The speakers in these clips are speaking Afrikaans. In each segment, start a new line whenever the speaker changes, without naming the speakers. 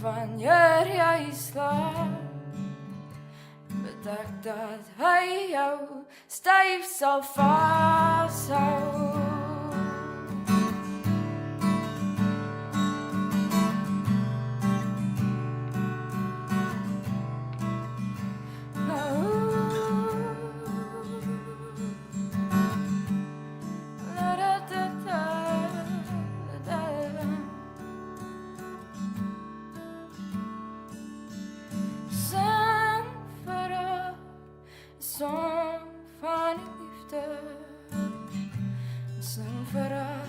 Wanneer jy slaap, betek dat hy jou styf sal vashou. Song van die liefde, sing vir haar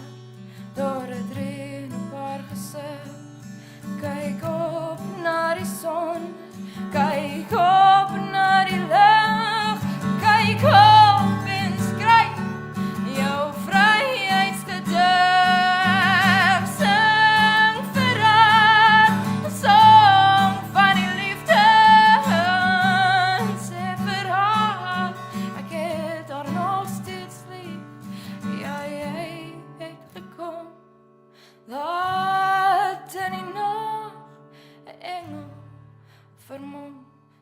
door het reën op haar gesig. Kyk op na die son, kyk op na die lig, kyk op en skryf jou vryheidsgedig. Sing vir haar, 'n song van die liefde, sê vir haar ek het haar nog steeds lief. Ja, jy het gekom, laat in die nag 'n engel vermom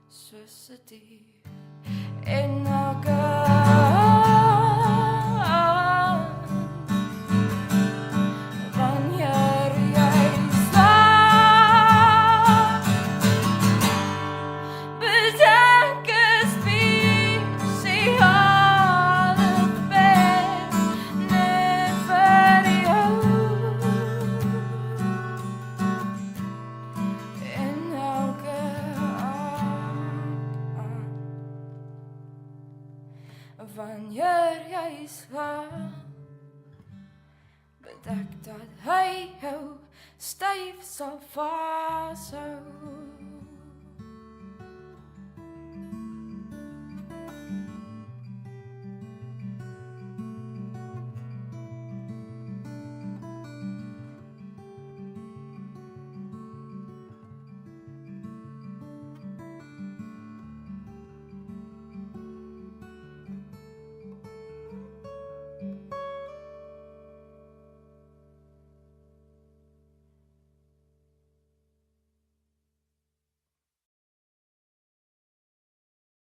soos 'n dief. En elke aand, wanneer jy slaap, bedek 'n spesiale bed net vir jou. En elke aand, wanneer jy slaap, bedek dat hy jou styf sal vashou.